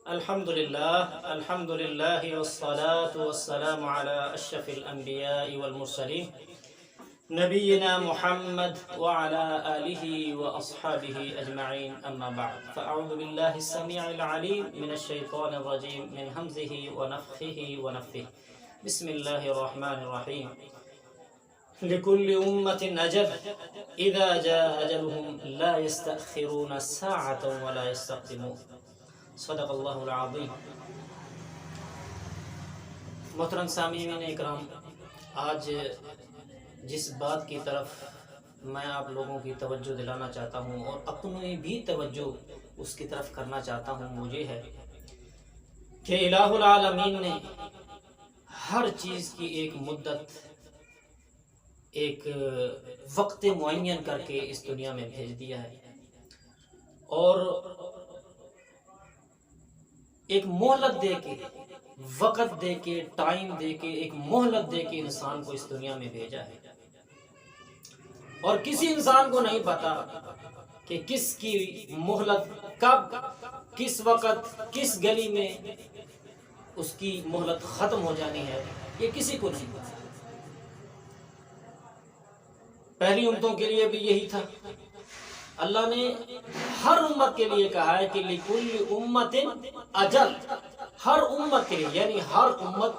الحمد لله والصلاة والسلام على أشرف الأنبياء والمرسلين نبينا محمد وعلى آله وأصحابه أجمعين، أما بعد، فأعوذ بالله السميع العليم من الشيطان الرجيم من همزه ونفخه ونفثه. بسم الله الرحمن الرحيم. لكل أمة أجل إذا جاء أجلهم لا يستأخرون ساعة ولا يستقدمون. صدق اللہ العظیم. محترم سامعین اکرام، آج جس بات کی طرف میں آپ لوگوں کی توجہ دلانا چاہتا ہوں اور اپنی بھی توجہ اس کی طرف کرنا چاہتا ہوں، وہ یہ ہے کہ الہ العالمین نے ہر چیز کی ایک مدت، ایک وقت معین کر کے اس دنیا میں بھیج دیا ہے، اور ایک مہلت دے کے، وقت دے کے، ٹائم دے کے، ایک مہلت دے کے انسان کو اس دنیا میں بھیجا ہے. اور کسی انسان کو نہیں پتا کہ کس کی مہلت کب، کس وقت، کس گلی میں اس کی مہلت ختم ہو جانی ہے، یہ کسی کو نہیں پتا. پہلی امتوں کے لیے بھی یہی تھا. اللہ نے ہر امت کے لیے کہا ہے کہ لِكُلِّ أُمَّةٍ اجل. ہر امت کے لیے، یعنی ہر امت،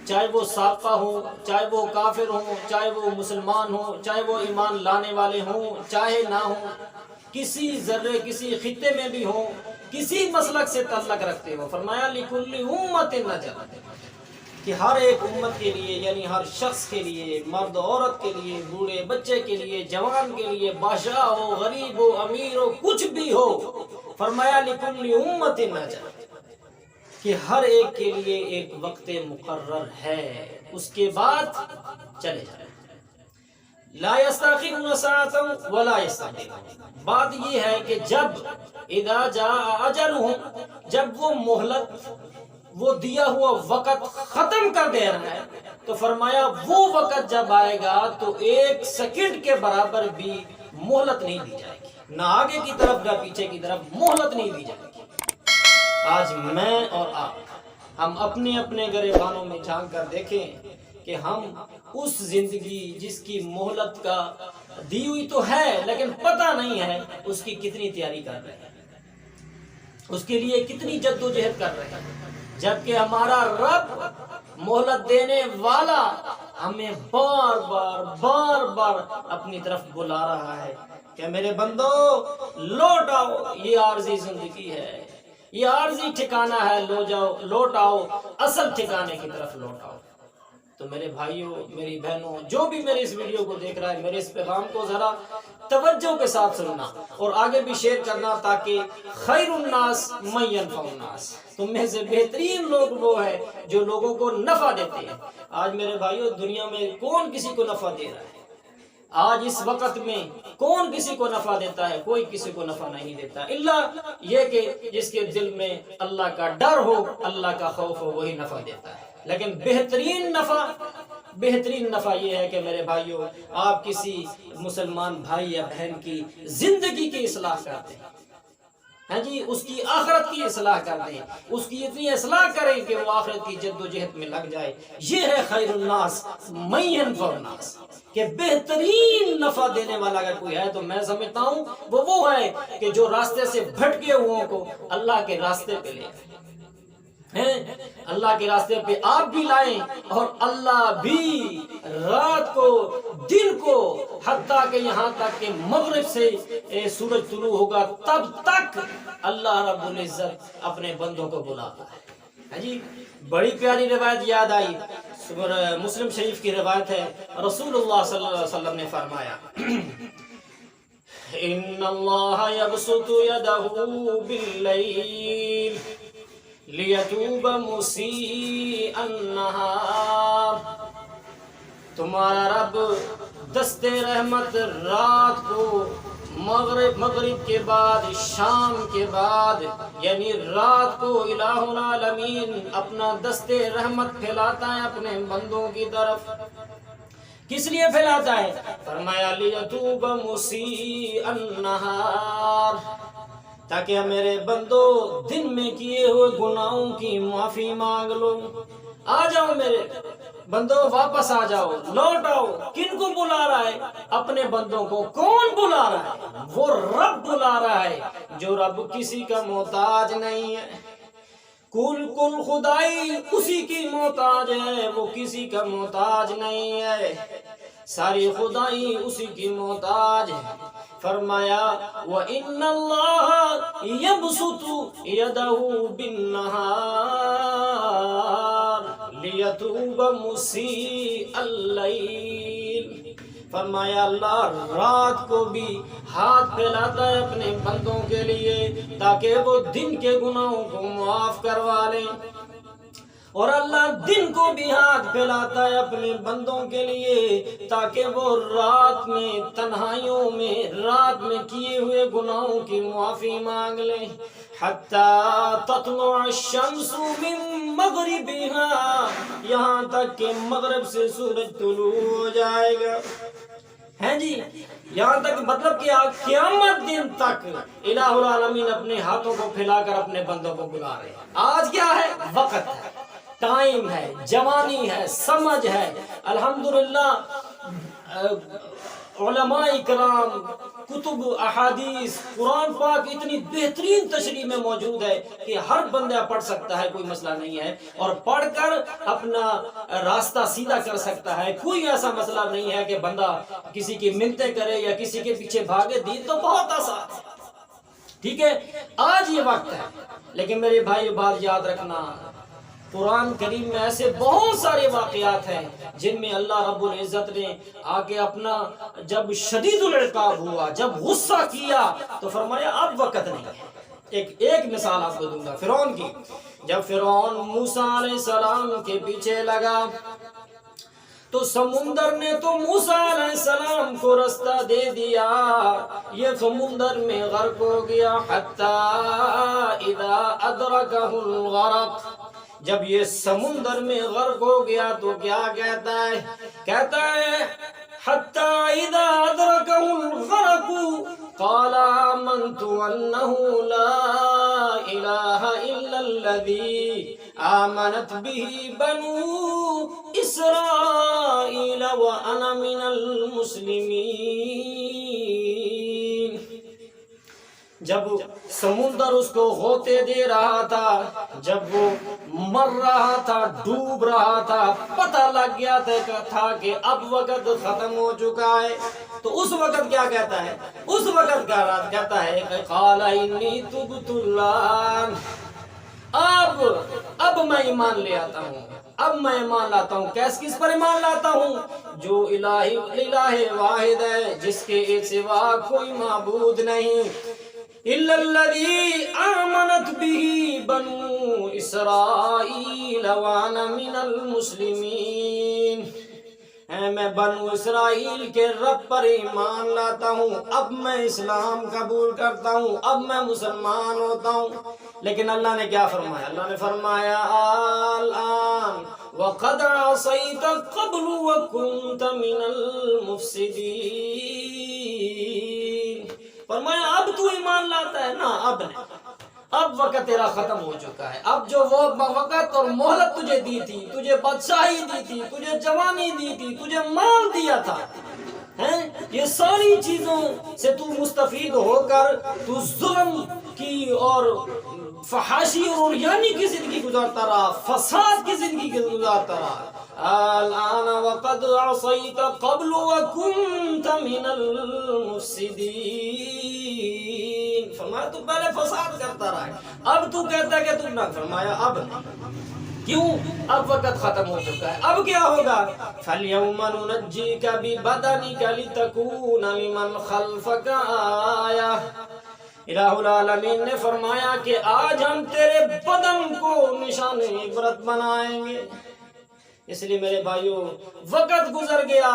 چاہے وہ سابقہ ہو، چاہے وہ کافر ہوں، چاہے وہ مسلمان ہوں، چاہے وہ ایمان لانے والے ہوں، چاہے نہ ہوں، کسی ذرے، کسی خطے میں بھی ہوں، کسی مسلک سے تعلق رکھتے ہو، فرمایا لِكُلِّ أُمَّةٍ اجل، کہ ہر ایک امت کے لیے، یعنی ہر شخص کے لیے، مرد عورت کے لیے، بوڑھے بچے کے لیے، جوان کے لیے، بادشاہ ہو، غریب ہو، امیر ہو، کچھ بھی ہو، فرمایا لِكُلِّ أُمَّةٍ اجل، کہ ہر ایک کے لیے ایک وقت مقرر ہے، اس کے بعد چلے جائیں. لا يستأخرون ساعة ولا يستقدمون. بات یہ ہے کہ جب اذا جاء اجلهم، جب وہ مہلت، وہ دیا ہوا وقت ختم کر دے رہا ہے، تو فرمایا وہ وقت جب آئے گا تو ایک سیکنڈ کے برابر بھی مہلت نہیں دی جائے گی، نہ آگے کی طرف نہ پیچھے کی طرف مہلت نہیں دی جائے گی. آج میں اور آپ، ہم اپنے اپنے گریبانوں میں جھانک کر دیکھیں کہ ہم اس زندگی جس کی مہلت کا دی ہوئی تو ہے لیکن پتہ نہیں ہے اس کی کتنی تیاری کر رہے ہیں، اس کے لیے کتنی جد و جہد کر رہے ہیں، جبکہ ہمارا رب مہلت دینے والا ہمیں بار بار بار بار اپنی طرف بلا رہا ہے کہ میرے بندو لوٹ آؤ، یہ عارضی زندگی ہے، یہ عارضی ٹھکانہ ہے، لوٹ آؤ اصل ٹھکانے کی طرف لوٹ آؤ. تو میرے بھائیوں، میری بہنوں، جو بھی میرے اس ویڈیو کو دیکھ رہا ہے، میرے اس پیغام کو ذرا توجہ کے ساتھ سننا اور آگے بھی شیئر کرنا، تاکہ خیر الناس من ینفع الناس، تم میں سے بہترین لوگ وہ ہیں جو لوگوں کو نفع دیتے ہیں. آج میرے بھائیوں، دنیا میں کون کسی کو نفع دے رہا ہے؟ آج اس وقت میں کون کسی کو نفع دیتا ہے؟ کوئی کسی کو نفع نہیں دیتا، الا یہ کہ جس کے دل میں اللہ کا ڈر ہو، اللہ کا خوف ہو، وہی نفع دیتا ہے. لیکن بہترین نفع یہ ہے کہ میرے بھائیوں، آپ کسی مسلمان بھائی یا بہن کی زندگی کی اصلاح کرتے ہیں، ہاں جی، اس کی آخرت کی اصلاح کر دیں، اس کی اتنی اصلاح کریں کہ وہ آخرت کی جد و جہد میں لگ جائے. یہ ہے خیر الناس من ینفع الناس، کہ بہترین نفع دینے والا اگر کوئی ہے تو میں سمجھتا ہوں وہ ہے کہ جو راستے سے بھٹکے ہوئوں کو اللہ کے راستے پہ لے ہیں، اللہ کے راستے پہ آپ بھی لائیں، اور اللہ بھی رات کو، دن کو، حتیٰ کہ یہاں تک کہ مغرب سے سورج طلوع ہوگا تب تک اللہ رب العزت اپنے بندوں کو بلاتا ہے. ہاں جی، بڑی پیاری روایت یاد آئی، مسلم شریف کی روایت ہے، رسول اللہ صلی اللہ علیہ وسلم نے فرمایا ان اللہ یبسط یدہ باللیل لیتوب مسیء النہار. تمہارا رب دست رحمت رات کو، مغرب کے بعد، شام کے بعد، یعنی رات کو الہ العالمین اپنا دست رحمت پھیلاتا ہے اپنے بندوں کی طرف. کس لیے پھیلاتا ہے؟ فرمایا لیتوب مسیء النہار، تاکہ میرے بندو دن میں کیے ہوئے گناہوں کی معافی مانگ لو۔ آ جاؤ میرے بندو، واپس آ جاؤ، لوٹ آؤ۔ کن کو بلا رہا ہے؟ اپنے بندوں کو۔ کون بلا رہا ہے؟ وہ رب بلا رہا ہے، جو رب کسی کا محتاج نہیں ہے۔ کل خدائی اسی کی محتاج ہے، وہ کسی کا محتاج نہیں ہے۔ ساری خدائی اسی کی محتاج ہے۔ فرمایا وَإِنَّ اللَّهَ يَبْسُطُ يَدَهُ بِالنَّهَارِ لِيَتُوبَ مُسِيءَ اللَّيْلِ۔ فرمایا اللہ رات کو بھی ہاتھ پھیلاتا ہے اپنے بندوں کے لیے تاکہ وہ دن کے گناہوں کو معاف کروا لیں، اور اللہ دن کو بھی ہاتھ پھیلاتا ہے اپنے بندوں کے لیے تاکہ وہ رات میں تنہائیوں میں رات میں کیے ہوئے گناہوں کی معافی مانگ لیں۔ حتیٰ تطلع الشمس من مغربها، یہاں تک کہ مغرب سے سورج طلوع ہو جائے گا۔ ہیں جی، یہاں تک مطلب کہ قیامت دن تک الہ العالمین اپنے ہاتھوں کو پھیلا کر اپنے بندوں کو بلا رہے ہیں۔ آج کیا ہے؟ وقت ہے، ٹائم ہے، جوانی ہے، سمجھ ہے۔ الحمدللہ علماء کرام کتب احادیث قرآن پاک اتنی بہترین تشریح میں موجود ہے کہ ہر بندہ پڑھ سکتا ہے، کوئی مسئلہ نہیں ہے، اور پڑھ کر اپنا راستہ سیدھا کر سکتا ہے۔ کوئی ایسا مسئلہ نہیں ہے کہ بندہ کسی کی منتیں کرے یا کسی کے پیچھے بھاگے، دین تو بہت آسان ہے۔ ٹھیک ہے، آج یہ وقت ہے، لیکن میرے بھائی بات یاد رکھنا، قرآن کریم میں ایسے بہت سارے واقعات ہیں جن میں اللہ رب العزت نے آگے اپنا جب شدید العقاب ہوا، جب غصہ کیا تو فرمایا اب وقت نہیں ہے۔ ایک مثال آپ کو دوں گا فرعون کی۔ جب فرعون موسیٰ علیہ السلام کے پیچھے لگا تو سمندر نے تو موسیٰ علیہ السلام کو رستہ دے دیا، یہ سمندر میں غرق ہو گیا۔ حتی اذا ادرکہ الغرق، جب یہ سمندر میں غرق ہو گیا تو کیا کہتا ہے؟ کہتا ہے حتی اذا ادرکہ الغرق قال آمنت انہ لا الہ الا الذی آمنت به بنو اسرائیل وانا من المسلمین۔ جب سمندر اس کو غوطے دے رہا تھا، جب وہ مر رہا تھا، ڈوب رہا تھا، پتہ لگ گیا تھا کہ اب وقت ختم ہو چکا ہے، تو اس وقت کیا کہتا ہے؟ اس وقت کا رات کہتا ہے کہ قال انی تبت الآن، اب میں ایمان لے آتا ہوں، اب میں ایمان لاتا ہوں۔ کس پر ایمان لاتا ہوں؟ جو الہ واحد ہے، جس کے سوا کوئی معبود نہیں، الا الذی آمنت به بنو اسرائیل وانا من المسلمین، میں بنو اسرائیل کے رب پر ایمان لاتا ہوں، اب میں اسلام قبول کرتا ہوں، اب میں مسلمان ہوتا ہوں۔ لیکن اللہ نے کیا فرمایا؟ اللہ نے فرمایا الآن وقد عصیت قبل وکنت من المفسدین، فرمایا اب تو ایمان لاتا ہے نا، اب نہیں، اب وقت تیرا ختم ہو چکا ہے۔ اب جو وہ وقت اور مہلت تجھے دی تھی، تجھے بادشاہی دی تھی، تجھے جوانی دی تھی، تجھے مال دیا تھا، یہ ساری چیزوں سے تو مستفید ہو کر تو ظلم کی اور فحاشی اور عریانی کی زندگی گزارتا رہا، فساد کی زندگی گزارتا رہا۔ الآن وقد عصیت قبل وکنت من المفسدین، فرمایا تو پہلے فساد کرتا رہا ہے، اب تو کہتا ہے کہ تم نہ، فرمایا اب نہیں۔ کیوں؟ اب وقت ختم ہو چکا ہے۔ اب کیا ہوگا؟ فَالْيَوْمَ نُنَجِّيكَ بِبَدَنِكَ لِتَكُونَ لِمَنْ خَلْفَكَ آیَةً، الہ العالمین نے فرمایا کہ آج ہم تیرے بدن کو نشان عبرت بنائیں گے۔ اس لیے میرے بھائیوں، وقت گزر گیا،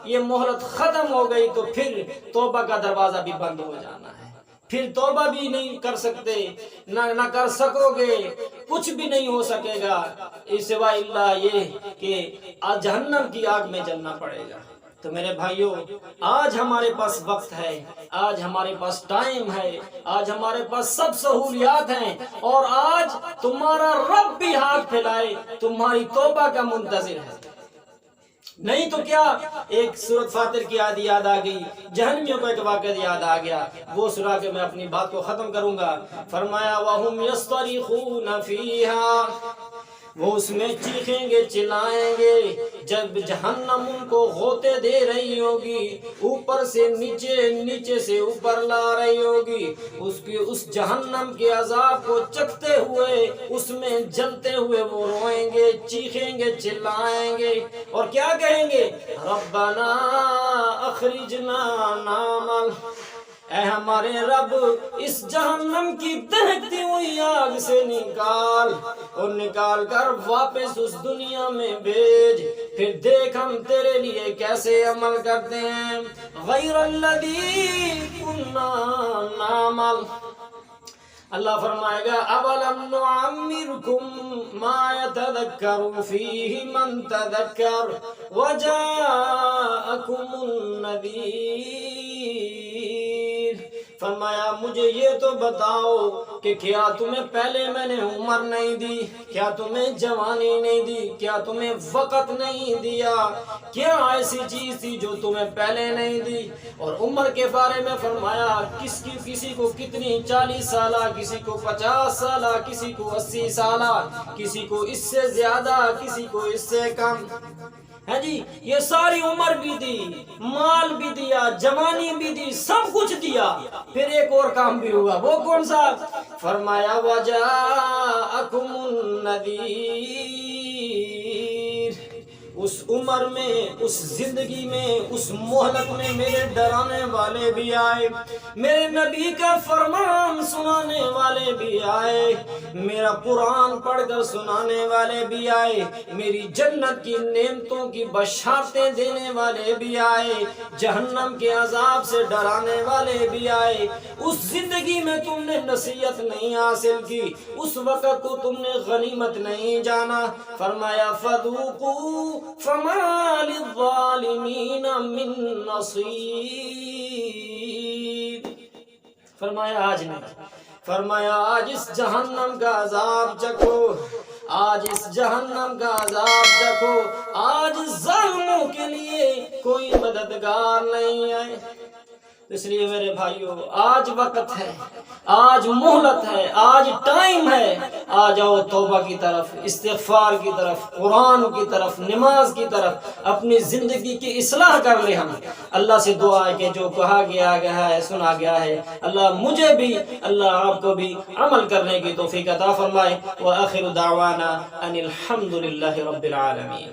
یہ مہلت ختم ہو گئی تو پھر توبہ کا دروازہ بھی بند ہو جانا ہے، پھر توبہ بھی نہیں کر سکتے، نہ کر سکو گے، کچھ بھی نہیں ہو سکے گا سوائے اللہ یہ کہ جہنم کی آگ میں جلنا پڑے گا۔ تو میرے بھائیوں، آج ہمارے پاس وقت ہے، آج ہمارے پاس ٹائم ہے، آج ہمارے پاس سب سہولیات ہیں، اور آج تمہارا رب بھی ہاتھ پھیلائے تمہاری توبہ کا منتظر ہے۔ نہیں تو کیا، ایک سورۃ فاطر کی آیت یاد آ گئی، جہنمیوں کا ایک واقعہ یاد آ گیا، وہ سنا کے میں اپنی بات کو ختم کروں گا۔ فرمایا وَهُمْ يَصْطَرِخُونَ فِيهَا، وہ اس میں چیخیں گے چلائیں گے، جب جہنم ان کو غوطے دے رہی ہوگی، اوپر سے نیچے، نیچے سے اوپر لا رہی ہوگی، اس جہنم کے عذاب کو چکھتے ہوئے، اس میں جلتے ہوئے وہ روئیں گے، چیخیں گے چلائیں گے، اور کیا کہیں گے؟ ربنا اخرجنا نعمل، اے ہمارے رب اس جہنم کی دہکتی ہوئی آگ سے نکال، اور نکال کر واپس اس دنیا میں بھیج، پھر دیکھ ہم تیرے لیے کیسے عمل کرتے ہیں۔ غیر الذی کنا نعمل، اللہ فرمائے گا اولم نعمرکم ما یتذکر فیہ من تذکر وجاءکم النذیر، فرمایا مجھے یہ تو بتاؤ کہ کیا تمہیں پہلے میں نے عمر نہیں دی، کیا تمہیں جوانی نہیں دی، کیا تمہیں وقت نہیں دیا، کیا ایسی چیز تھی جو تمہیں پہلے نہیں دی؟ اور عمر کے بارے میں فرمایا کسی کو کتنی 40 سالہ، کسی کو 50 سالہ، کسی کو 80 سالہ، کسی کو اس سے زیادہ، کسی کو اس سے کم، ہے جی، یہ ساری عمر بھی دی، مال بھی دیا، جوانی بھی دی، سب کچھ دیا، پھر ایک اور کام بھی ہوا، وہ کون سا؟ فرمایا وَجَاءَكُمُ النَّذِيرُ، اس عمر میں، اس زندگی میں، اس مہلت میں میرے ڈرانے والے بھی آئے، میرے نبی کا فرمان سنانے والے بھی آئے، میرا قرآن پڑھ کر سنانے والے بھی آئے، میری جنت کی نعمتوں کی بشارتیں دینے والے بھی آئے، جہنم کے عذاب سے ڈرانے والے بھی آئے۔ اس زندگی میں تم نے نصیحت نہیں حاصل کی، اس وقت کو تم نے غنیمت نہیں جانا، فرمایا فَذُوقُوا فَمَا لِلظَّالِمِينَ مِن نَصِيرٍ، فرمایا آج نہیں، فرمایا آج اس جہنم کا عذاب چکھو، آج اس جہنم کا عذاب چکھو، آج ظالموں کے لیے کوئی مددگار نہیں ہے۔ اس لیے میرے بھائیوں، آج وقت ہے، آج مہلت ہے، آج ٹائم ہے، آ جاؤ توبہ کی طرف، استغفار کی طرف، قرآن کی طرف، نماز کی طرف، اپنی زندگی کی اصلاح کر لیں۔ ہم اللہ سے دعا ہے کہ جو کہا گیا ہے، سنا گیا ہے، اللہ مجھے بھی، اللہ آپ کو بھی عمل کرنے کی توفیق عطا فرمائے۔ وآخر دعوانا ان الحمد للہ رب العالمین۔